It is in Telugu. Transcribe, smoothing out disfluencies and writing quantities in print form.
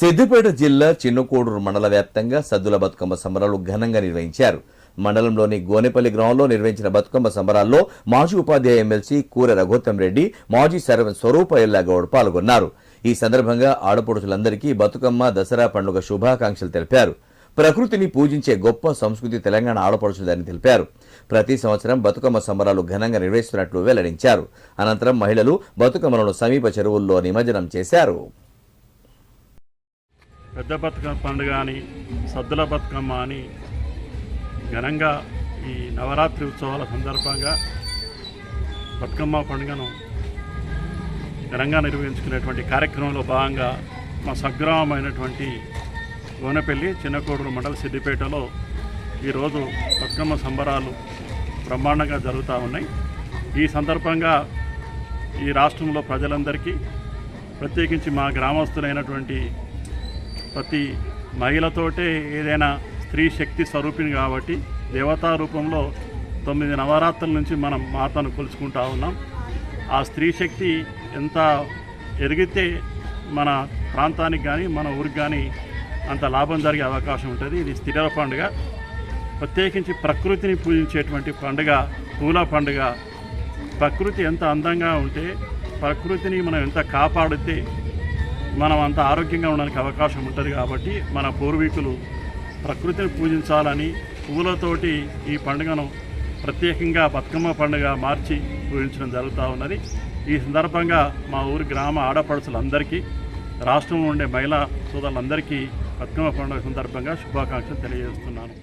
సిద్దిపేట జిల్లా చిన్నకోడూరు మండల వ్యాప్తంగా సద్దుల బతుకమ్మ సంబరాలు ఘనంగా నిర్వహించారు. మండలంలోని గోనెపల్లి గ్రామంలో నిర్వహించిన బతుకమ్మ సంబరాల్లో మాజీ ఉపాధ్యాయ ఎమ్మెల్సీ కూర రఘోత్తం రెడ్డి, మాజీ సర్పంచ్ స్వరూప ఎల్లాగౌడ్ పాల్గొన్నారు. ఈ సందర్భంగా ఆడపడుచులందరికీ బతుకమ్మ, దసరా పండుగ శుభాకాంక్షలు తెలిపారు. ప్రకృతిని పూజించే గొప్ప సంస్కృతి తెలంగాణ ఆడపడుచుదని తెలిపారు. ప్రతి సంవత్సరం బతుకమ్మ సంబరాలు ఘనంగా నిర్వహిస్తున్నట్లు వెల్లడించారు. అనంతరం మహిళలు బతుకమ్మలను సమీప చెరువుల్లో నిమజ్జనం చేశారు. పెద్ద బతుకమ్మ పండుగ అని, సద్దుల బతుకమ్మ అని ఘనంగా ఈ నవరాత్రి ఉత్సవాల సందర్భంగా బతుకమ్మ పండుగను ఘనంగా నిర్వహించుకునేటువంటి కార్యక్రమంలో భాగంగా మా స్వగ్రామమైనటువంటి గోనెపల్లి చిన్నకోడూరు మండల సిద్దిపేటలో ఈరోజు బతుకమ్మ సంబరాలు బ్రహ్మాండంగా జరుగుతూ ఉన్నాయి. ఈ సందర్భంగా ఈ రాష్ట్రంలో ప్రజలందరికీ, ప్రత్యేకించి మా గ్రామస్తులైనటువంటి ప్రతి మహిళతోటే ఏదైనా స్త్రీ శక్తి స్వరూపిణి కాబట్టి దేవతా రూపంలో 9 నవరాత్రుల నుంచి మనం మాతను కొలుచుకుంటా ఉన్నాం. ఆ స్త్రీ శక్తి ఎంత ఎరిగితే మన ప్రాంతానికి కానీ మన ఊరికి కానీ అంత లాభం జరిగే అవకాశం ఉంటుంది. ఇది స్థిర పండుగ, ప్రత్యేకించి ప్రకృతిని పూజించేటువంటి పండుగ, పూల పండుగ. ప్రకృతి ఎంత అందంగా ఉంటే, ప్రకృతిని మనం ఎంత కాపాడితే మనం అంత ఆరోగ్యంగా ఉండడానికి అవకాశం ఉంటుంది. కాబట్టి మన పూర్వీకులు ప్రకృతిని పూజించాలని పువ్వులతోటి ఈ పండుగను ప్రత్యేకంగా బతుకమ్మ పండుగ మార్చి పూజించడం జరుగుతూ ఉన్నది. ఈ సందర్భంగా మా ఊరి గ్రామ ఆడపడుచులందరికీ, రాష్ట్రంలో ఉండే మహిళా సోదరులందరికీ బతుకమ్మ పండుగ సందర్భంగా శుభాకాంక్షలు తెలియజేస్తున్నాను.